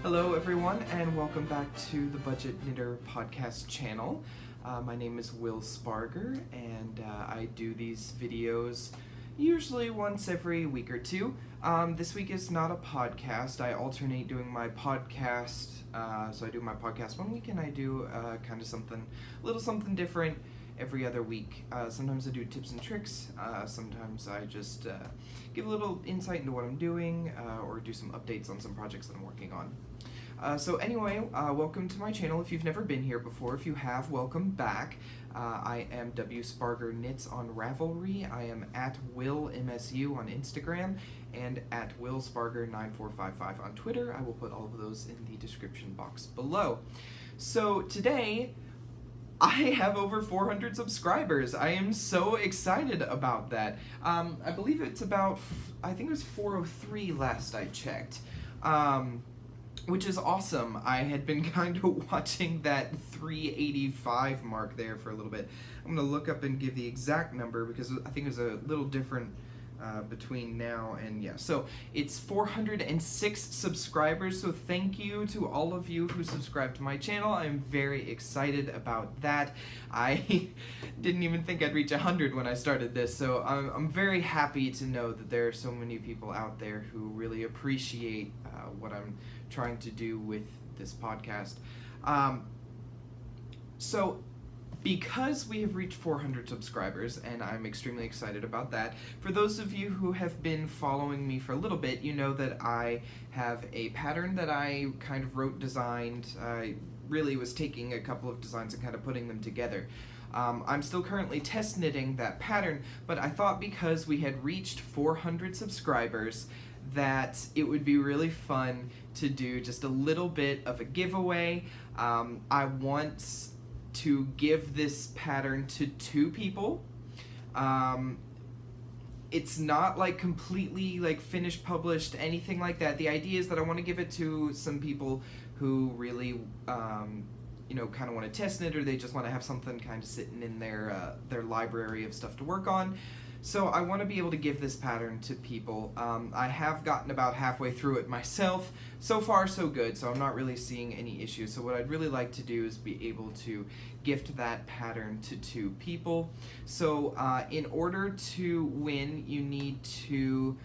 Hello everyone and welcome back to the Budget Knitter podcast channel. My name is WSpargurKnits and I do these videos usually once every week or two. This week is not a podcast. I alternate doing my podcast, so I do my podcast one week and I do kind of something, a little something different every other week. Sometimes I do tips and tricks, sometimes I just give a little insight into what I'm doing or do some updates on some projects that I'm working on. So anyway, welcome to my channel if you've never been here before. If you have, welcome back. I am WSpargurKnits on Ravelry. I am at WillMSU on Instagram and at WillSpargur9455 on Twitter. I will put all of those in the description box below. So today, I have over 400 subscribers. I am so excited about that. I believe it's about, I think it was 403 last I checked. Which is awesome. I had been kind of watching that 385 mark there for a little bit. I'm going to look up and give the exact number because I think it was a little different between now and yeah. So it's 406 subscribers, so thank you to all of you who subscribe to my channel. I'm very excited about that. I didn't even think I'd reach 100 when I started this, so I'm very happy to know that there are so many people out there who really appreciate what I'm trying to do with this podcast. So because we have reached 400 subscribers, and I'm extremely excited about that, for those of you who have been following me for a little bit, you know that I have a pattern that I kind of designed. I really was taking a couple of designs and kind of putting them together. I'm still currently test knitting that pattern, but I thought because we had reached 400 subscribers that it would be really fun to do just a little bit of a giveaway. I want to give this pattern to 2 people. It's not like completely like finished, published, anything like that. The idea is that I want to give it to some people who really you know, kind of want to test knit, or they just want to have something kind of sitting in their library of stuff to work on. So I want to be able to give this pattern to people. I have gotten about halfway through it myself. So far so good, so I'm not really seeing any issues. So what I'd really like to do is be able to gift that pattern to 2 people. So in order to win, you need to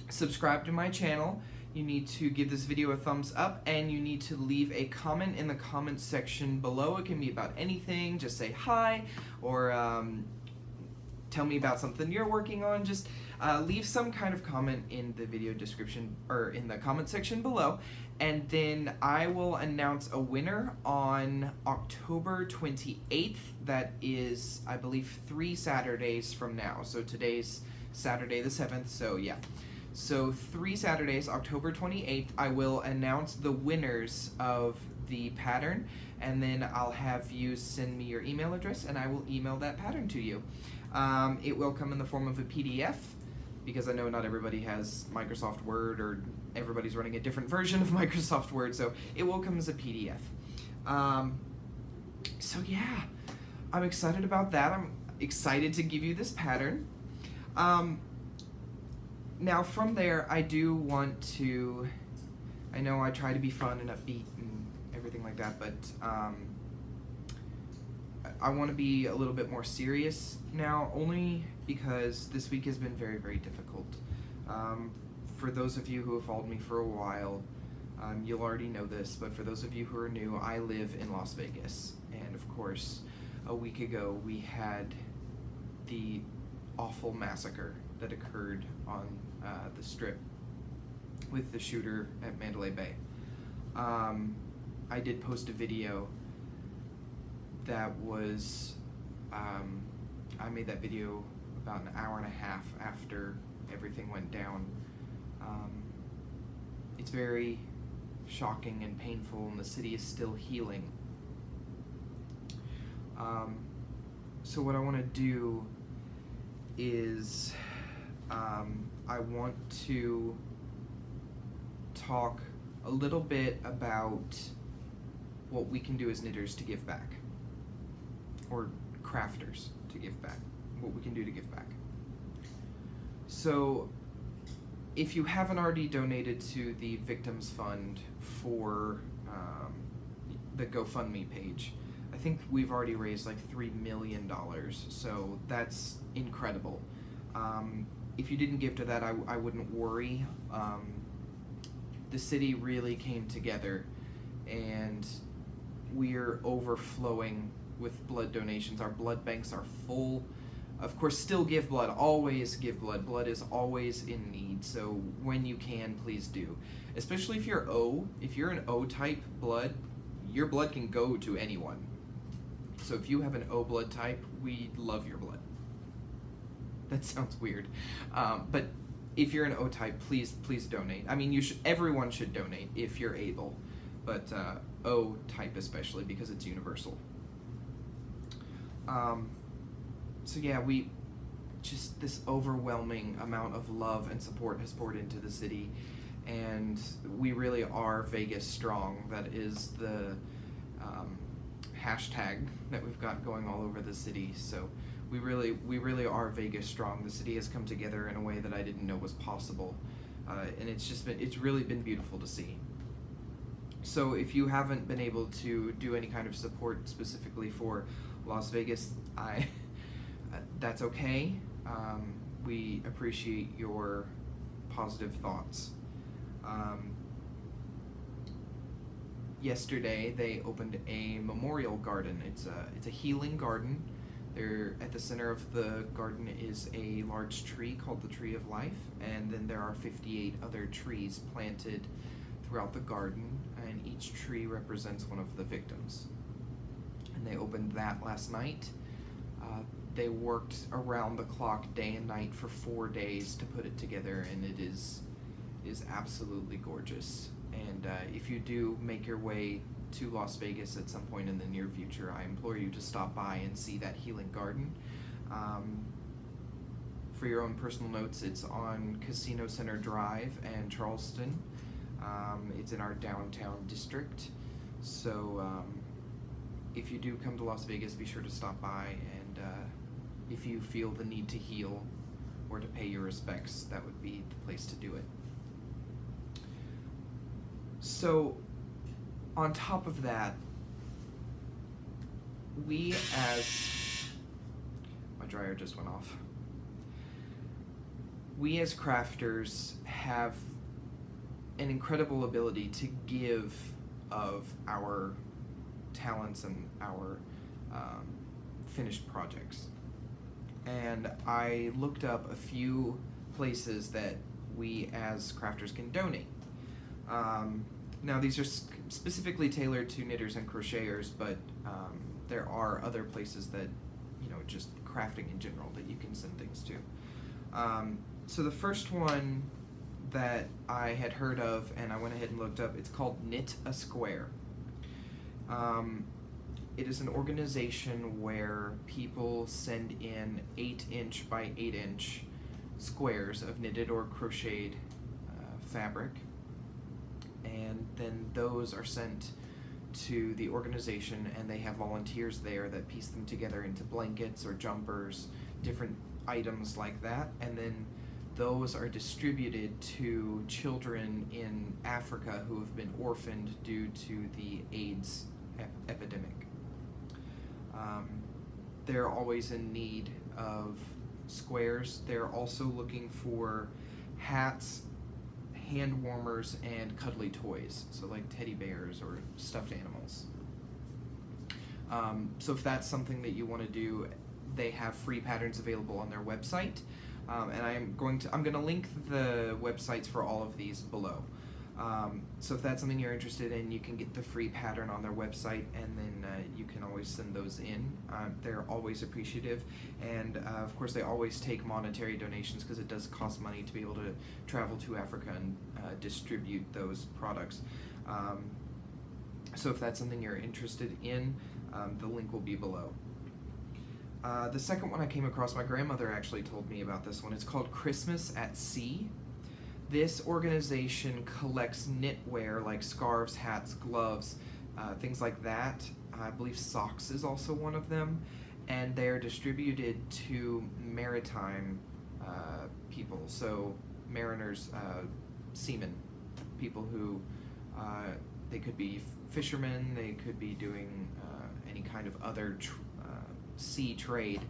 subscribe to my channel. You need to give this video a thumbs up, and you need to leave a comment in the comment section below. It can be about anything, just say hi, or tell me about something you're working on. Just leave some kind of comment in the video description, or in the comment section below, and then I will announce a winner on October 28th. That is, I believe, 3 Saturdays from now. So today's Saturday the 7th, so yeah. So 3 Saturdays, October 28th, I will announce the winners of the pattern, and then I'll have you send me your email address and I will email that pattern to you. It will come in the form of a PDF, because I know not everybody has Microsoft Word, or everybody's running a different version of Microsoft Word, so it will come as a PDF. So yeah, I'm excited about that. I'm excited to give you this pattern. Now from there, I do want to, I know I try to be fun and upbeat and everything like that, but I want to be a little bit more serious now, only because this week has been very, very difficult. For those of you who have followed me for a while, you'll already know this, but for those of you who are new, I live in Las Vegas, and of course, a week ago we had the awful massacre that occurred on the Strip with the shooter at Mandalay Bay. I did post a video that was, I made that video about an hour and a half after everything went down. It's very shocking and painful, and the city is still healing. So what I want to do is I want to talk a little bit about what we can do as knitters to give back, or crafters to give back, what we can do to give back. So if you haven't already donated to the Victims Fund for the GoFundMe page, I think we've already raised like $3 million, so that's incredible. If you didn't give to that, I wouldn't worry. The city really came together, and we're overflowing with blood donations. Our blood banks are full. Of course, still give blood. Always give blood. Blood is always in need, so when you can, please do. Especially if you're O. If you're an O-type blood, your blood can go to anyone. So if you have an O blood type, we love your blood. That sounds weird. But if you're an O type, please donate. I mean, everyone should donate if you're able, but O type especially, because it's universal. So yeah, just this overwhelming amount of love and support has poured into the city, and we really are Vegas strong. That is the hashtag that we've got going all over the city. So we really are Vegas strong. The city has come together in a way that I didn't know was possible, and it's really been beautiful to see. So if you haven't been able to do any kind of support specifically for Las Vegas, that's okay. We appreciate your positive thoughts. Yesterday they opened a memorial garden. It's a healing garden. There, at the center of the garden is a large tree called the Tree of Life, and then there are 58 other trees planted throughout the garden, and each tree represents one of the victims. And they opened that last night. They worked around the clock, day and night, for 4 days to put it together, and it is absolutely gorgeous. And if you do make your way to Las Vegas at some point in the near future, I implore you to stop by and see that healing garden. For your own personal notes, it's on Casino Center Drive and Charleston. It's in our downtown district. So if you do come to Las Vegas, be sure to stop by, and if you feel the need to heal or to pay your respects, that would be the place to do it. So on top of that, we my dryer just went off. We as crafters have an incredible ability to give of our talents and our finished projects. And I looked up a few places that we as crafters can donate. Now these are specifically tailored to knitters and crocheters, but there are other places that, just crafting in general, that you can send things to. So the first one that I had heard of, and I went ahead and looked up, it's called Knit a Square. It is an organization where people send in 8" by 8" squares of knitted or crocheted fabric, and then those are sent to the organization, and they have volunteers there that piece them together into blankets or jumpers, different items like that, and then those are distributed to children in Africa who have been orphaned due to the AIDS epidemic. They're always in need of squares. They're also looking for hats, hand warmers, and cuddly toys, so like teddy bears or stuffed animals. So if that's something that you want to do, they have free patterns available on their website, and I'm going to link the websites for all of these below. So if that's something you're interested in, you can get the free pattern on their website, and then you can always send those in. They're always appreciative, and of course they always take monetary donations, because it does cost money to be able to travel to Africa and distribute those products. So if that's something you're interested in, the link will be below. The second one I came across, my grandmother actually told me about this one. It's called Christmas at Sea. This organization collects knitwear like scarves, hats, gloves, things like that. I believe socks is also one of them, and they are distributed to maritime people. So mariners, seamen, people who they could be fishermen, they could be doing any kind of other sea trade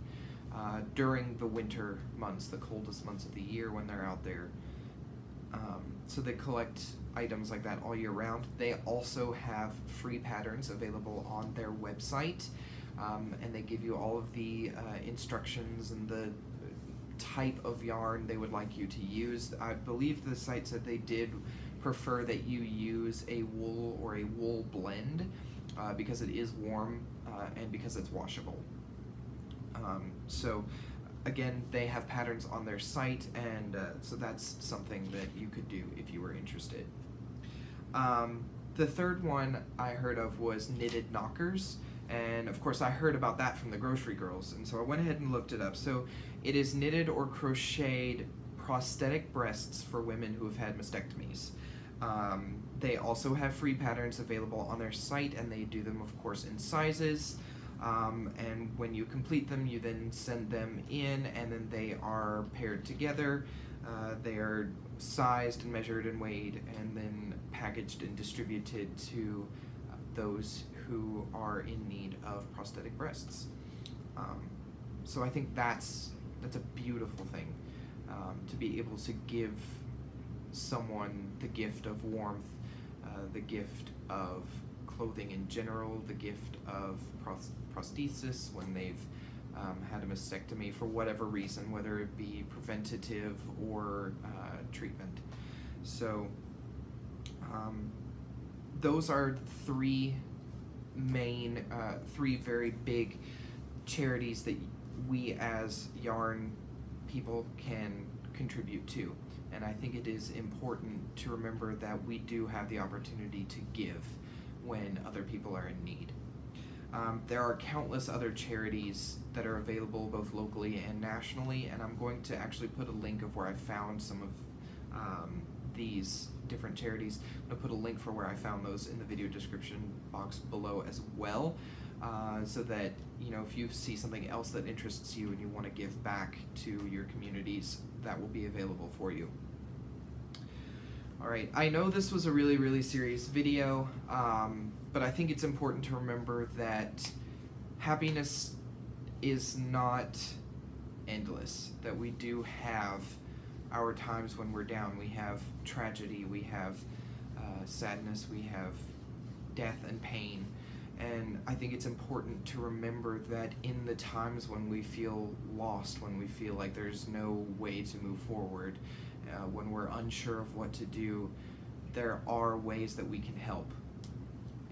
during the winter months, the coldest months of the year when they're out there. So they collect items like that all year round. They also have free patterns available on their website, and they give you all of the instructions and the type of yarn they would like you to use. I believe the site said they did prefer that you use a wool or a wool blend because it is warm and because it's washable. So again, they have patterns on their site, and so that's something that you could do if you were interested. The third one I heard of was knitted knockers, and of course I heard about that from the grocery girls, and so I went ahead and looked it up. So it is knitted or crocheted prosthetic breasts for women who have had mastectomies. They also have free patterns available on their site, and they do them, of course, in sizes. And when you complete them, you then send them in, and then they are paired together. They are sized and measured and weighed, and then packaged and distributed to those who are in need of prosthetic breasts. So I think that's a beautiful thing, to be able to give someone the gift of warmth, the gift of clothing in general, the gift of prosthesis when they've had a mastectomy for whatever reason, whether it be preventative or treatment. So those are three very big charities that we as yarn people can contribute to. And I think it is important to remember that we do have the opportunity to give when other people are in need. There are countless other charities that are available both locally and nationally, and I'm going to actually put a link of where I found some of these different charities. I'm going to put a link for where I found those in the video description box below as well, so that, you know, if you see something else that interests you and you want to give back to your communities, that will be available for you. Alright, I know this was a really, really serious video, but I think it's important to remember that happiness is not endless, that we do have our times when we're down. We have tragedy, we have sadness, we have death and pain, and I think it's important to remember that in the times when we feel lost, when we feel like there's no way to move forward, when we're unsure of what to do, there are ways that we can help.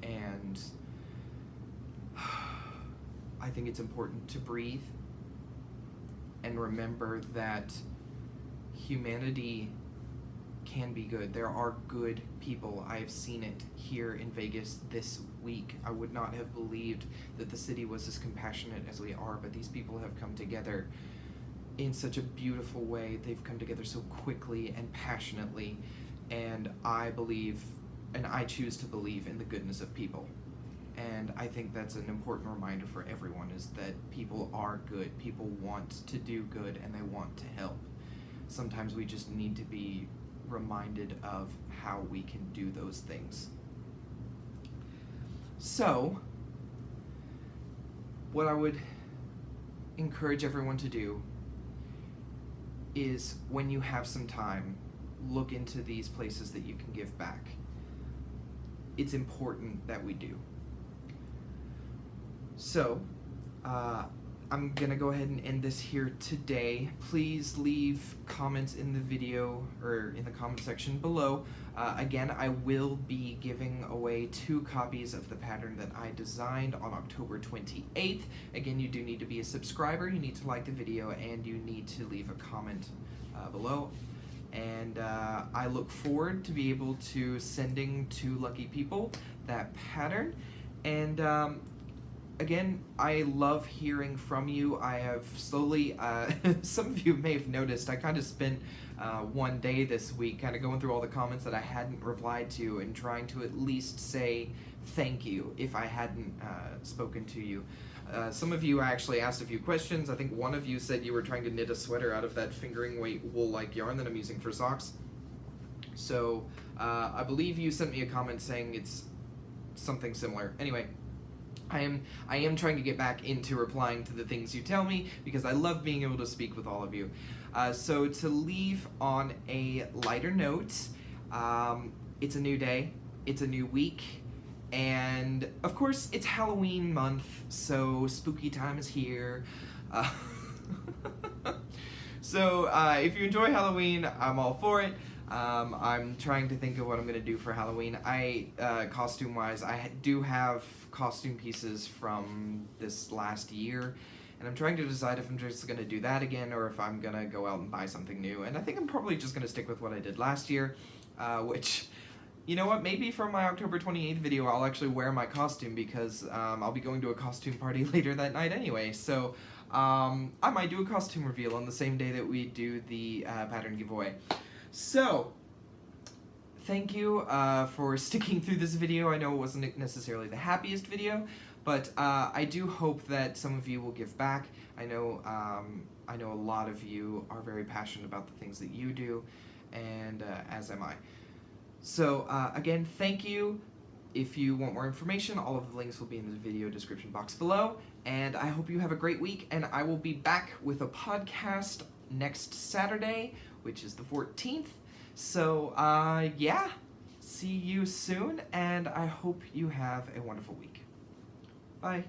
And I think it's important to breathe and remember that humanity can be good. There are good people. I have seen it here in Vegas this week. I would not have believed that the city was as compassionate as we are, but these people have come together in such a beautiful way. They've come together so quickly and passionately, and I believe, and I choose to believe in the goodness of people. And I think that's an important reminder for everyone, is that people are good, people want to do good, and they want to help. Sometimes we just need to be reminded of how we can do those things. So, what I would encourage everyone to do is, when you have some time, look into these places that you can give back. It's important that we do. So, I'm gonna go ahead and end this here today. Please leave comments in the video or in the comment section below. Again, I will be giving away 2 copies of the pattern that I designed on October 28th. Again, you do need to be a subscriber, you need to like the video, and you need to leave a comment below. And I look forward to be able to sending 2 lucky people that pattern. And again, I love hearing from you. I have slowly, some of you may have noticed, I kind of spent one day this week kind of going through all the comments that I hadn't replied to and trying to at least say thank you if I hadn't spoken to you. Some of you actually asked a few questions. I think one of you said you were trying to knit a sweater out of that fingering weight wool-like yarn that I'm using for socks. So I believe you sent me a comment saying it's something similar. Anyway, I am trying to get back into replying to the things you tell me because I love being able to speak with all of you. So to leave on a lighter note, it's a new day, it's a new week, and of course it's Halloween month, so spooky time is here. So if you enjoy Halloween, I'm all for it. I'm trying to think of what I'm going to do for Halloween. Costume-wise, I do have costume pieces from this last year, and I'm trying to decide if I'm just going to do that again or if I'm going to go out and buy something new. And I think I'm probably just going to stick with what I did last year, which, you know what, maybe from my October 28th video I'll actually wear my costume because I'll be going to a costume party later that night anyway. So I might do a costume reveal on the same day that we do the pattern giveaway. So, thank you for sticking through this video. I know it wasn't necessarily the happiest video, but I do hope that some of you will give back. I know a lot of you are very passionate about the things that you do, and as am I. So, again, thank you. If you want more information, all of the links will be in the video description box below, and I hope you have a great week, and I will be back with a podcast next Saturday, which is the 14th. So, yeah, see you soon, and I hope you have a wonderful week. Bye.